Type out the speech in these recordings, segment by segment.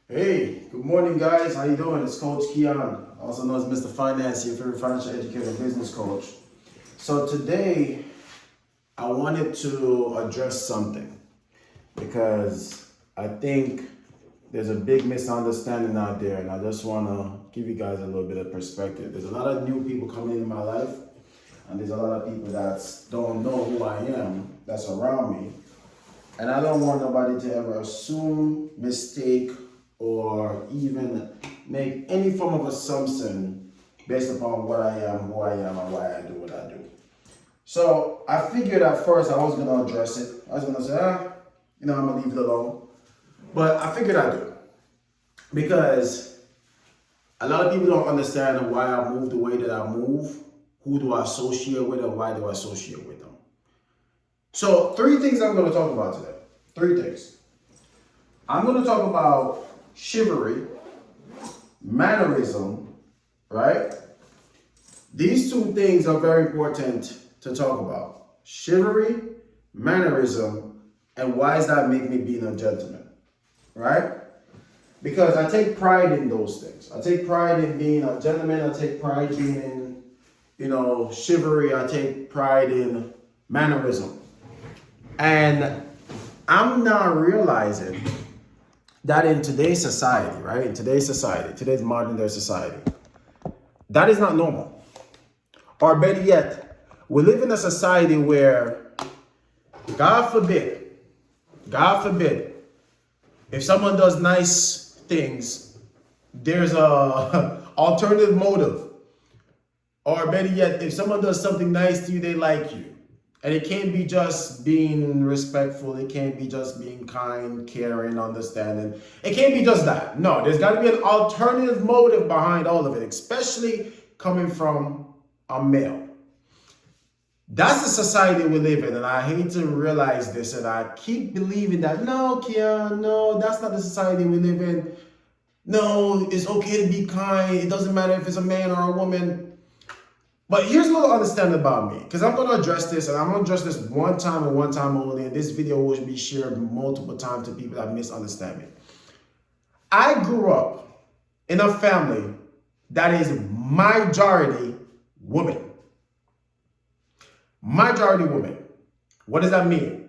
Hey, good morning, guys. How you doing? It's Coach Keon, also known as Mr. Finance, your favorite financial educator and business coach. So today, I wanted to address something because I think there's a big misunderstanding out there, and I just want to give you guys a little bit of perspective. There's a lot of new people coming in my life, and there's a lot of people that don't know who I am that's around me. And I don't want nobody to ever assume, mistake, or even make any form of assumption based upon what I am, who I am, and why I do what I do. So I figured at first I was going to address it. I was going to say, I'm going to leave it alone. But I figured I'd do. Because a lot of people don't understand why I move the way that I move. Who do I associate with and why do I associate with them? So 3 things I'm going to talk about today. 3 things. I'm going to talk about chivalry, mannerism, right? These 2 things are very important to talk about. Chivalry, mannerism, and why does that make me being a gentleman, right? Because I take pride in those things. I take pride in being a gentleman. I take pride in, chivalry. I take pride in mannerism. And I'm not realizing that in today's society, right? In today's modern day society, that is not normal. Or better yet, we live in a society where, God forbid, if someone does nice things, there's a alternative motive. Or better yet, if someone does something nice to you, they like you. And it can't be just being respectful. It can't be just being kind, caring, understanding. It can't be just that. No, there's got to be an alternative motive behind all of it, especially coming from a male. That's the society we live in, and I hate to realize this, and I keep believing that, no, Kia, no, that's not the society we live in. No, it's okay to be kind. It doesn't matter if it's a man or a woman. But here's what I understand about me, because I'm going to address this, and I'm going to address this one time and one time only, and this video will be shared multiple times to people that misunderstand me. I grew up in a family that is majority women. Majority women. What does that mean?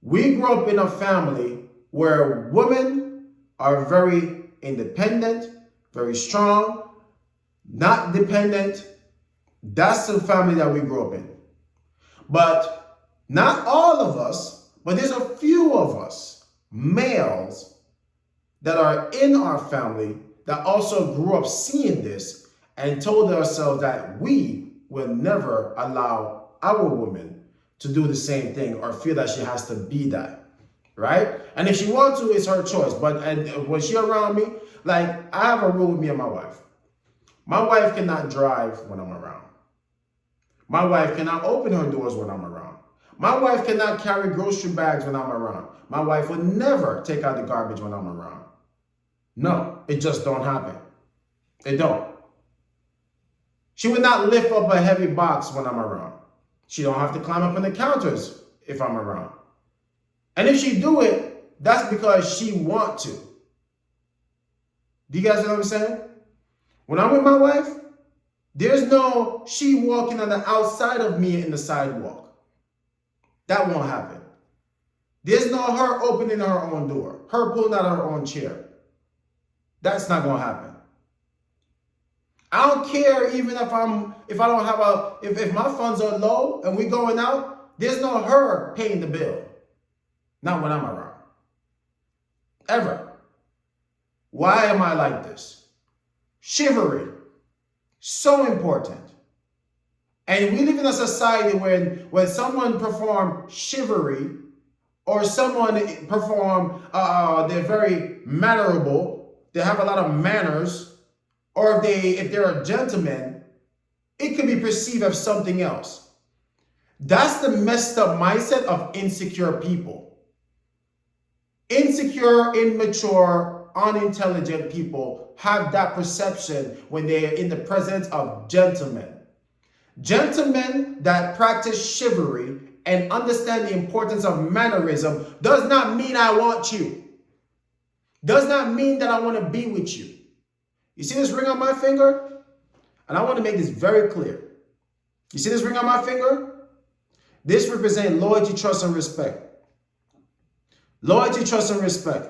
We grew up in a family where women are very independent, very strong, not dependent. That's the family that we grew up in. But not all of us, but there's a few of us, males, that are in our family that also grew up seeing this and told ourselves that we will never allow our woman to do the same thing or feel that she has to be that, right? And if she wants to, it's her choice. But when she's around me, like I have a rule with me and my wife. My wife cannot drive when I'm around. My wife cannot open her doors when I'm around. My wife cannot carry grocery bags when I'm around. My wife would never take out the garbage when I'm around. No, it just don't happen. It don't. She would not lift up a heavy box when I'm around. She don't have to climb up on the counters if I'm around. And if she do it, that's because she want to. Do you guys know what I'm saying? When I'm with my wife, there's no she walking on the outside of me in the sidewalk. That won't happen. There's no her opening her own door, her pulling out her own chair. That's not gonna happen. I don't care even if my funds are low and we going out, there's no her paying the bill. Not when I'm around. Ever. Why am I like this? Chivalry. So important. And we live in a society when someone perform chivalry or someone perform, they're very mannerable, they have a lot of manners, or if they're a gentleman, it could be perceived as something else. That's the messed up mindset of insecure people. Insecure, immature, unintelligent people have that perception when they're in the presence of gentlemen. Gentlemen that practice chivalry and understand the importance of mannerism does not mean I want you. does not mean that I want to be with you. You see this ring on my finger? And I want to make this very clear. You see this ring on my finger? This represents loyalty, trust, and respect. Loyalty, trust, and respect.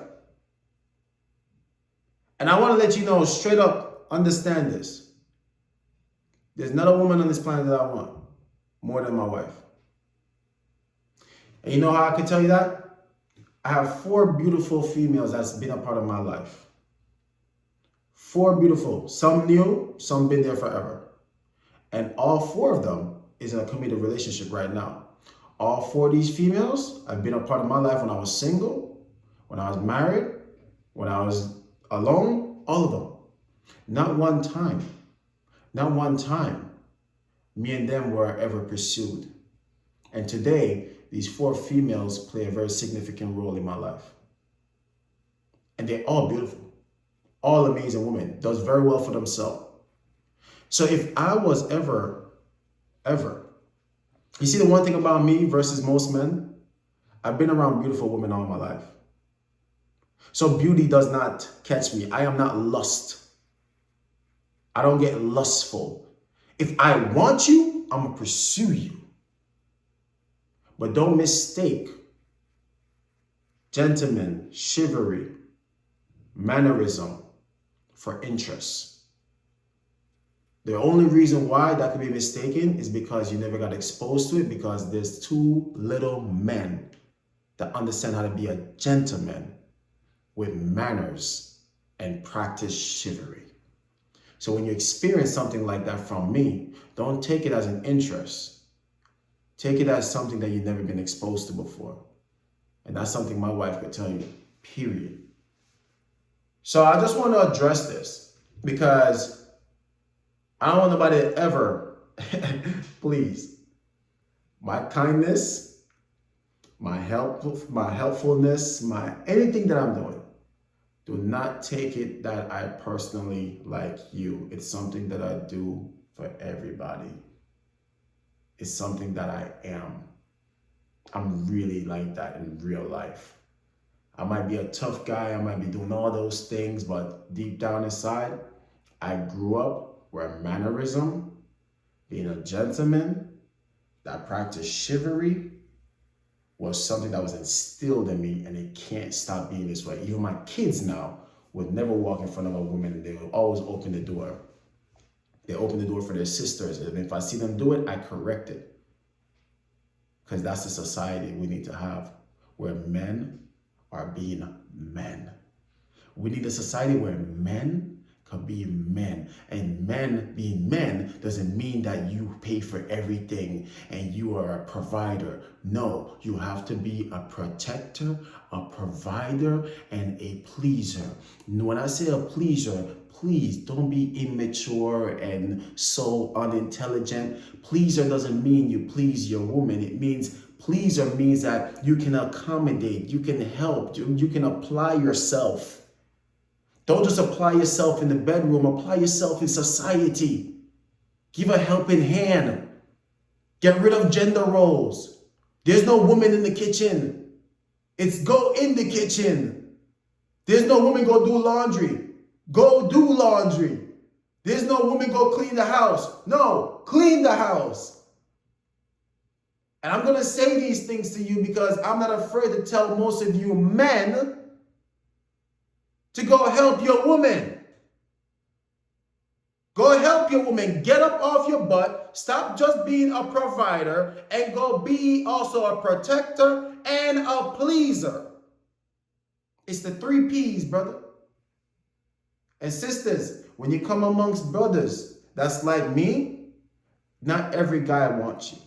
And I want to let you know straight up, understand this. There's not a woman on this planet that I want more than my wife. And you know how I can tell you that? I have 4 beautiful females that's been a part of my life. 4 beautiful. Some new, some been there forever. And all 4 of them is in a committed relationship right now. All 4 of these females have been a part of my life when I was single, when I was married, when I was alone, all of them. Not one time, me and them were ever pursued. And today, these 4 females play a very significant role in my life. And they're all beautiful, all amazing women, does very well for themselves. So if I was ever, you see the one thing about me versus most men, I've been around beautiful women all my life. So beauty does not catch me. I am not lust. I don't get lustful. If I want you, I'm gonna pursue you. But don't mistake gentleman, chivalry, mannerism for interest. The only reason why that could be mistaken is because you never got exposed to it, because there's too little men that understand how to be a gentleman with manners and practice chivalry. So when you experience something like that from me, don't take it as an interest. Take it as something that you've never been exposed to before. And that's something my wife could tell you, period. So I just want to address this because I don't want nobody to ever, please, my kindness, my helpfulness, anything that I'm doing, do not take it that I personally like you. It's something that I do for everybody. It's something that I am. I'm really like that in real life. I might be a tough guy, I might be doing all those things, but deep down inside, I grew up where mannerism, being a gentleman, that practiced chivalry, was something that was instilled in me, and it can't stop being this way. Even my kids now would never walk in front of a woman. They would always open the door. They open the door for their sisters. And if I see them do it, I correct it. Because that's the society we need to have, where men are being men. We need a society where men can be men. And men being men doesn't mean that you pay for everything and you are a provider. No, you have to be a protector, a provider, and a pleaser. When I say a pleaser, please don't be immature and so unintelligent. Pleaser doesn't mean you please your woman. It means pleaser means that you can accommodate, you can help, you can apply yourself. Don't just apply yourself in the bedroom, apply yourself in society. Give a helping hand. Get rid of gender roles. There's no woman in the kitchen. It's go in the kitchen. There's no woman go do laundry. Go do laundry. There's no woman go clean the house. No, clean the house. And I'm going to say these things to you because I'm not afraid to tell most of you men to go help your woman. Go help your woman. Get up off your butt. Stop just being a provider and go be also a protector and a pleaser. It's the 3 P's, brother. And sisters, when you come amongst brothers that's like me, not every guy wants you.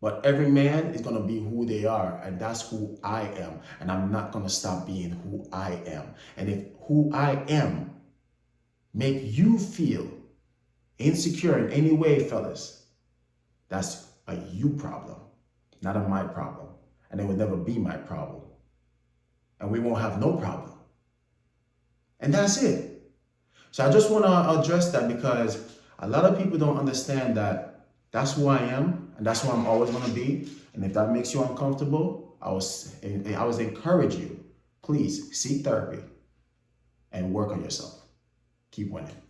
But every man is going to be who they are, and that's who I am. And I'm not going to stop being who I am. And if who I am make you feel insecure in any way, fellas, that's a you problem, not a my problem. And it will never be my problem. And we won't have no problem. And that's it. So I just want to address that because a lot of people don't understand that that's who I am, and that's who I'm always going to be. And if that makes you uncomfortable, I was encourage you, please seek therapy and work on yourself. Keep winning.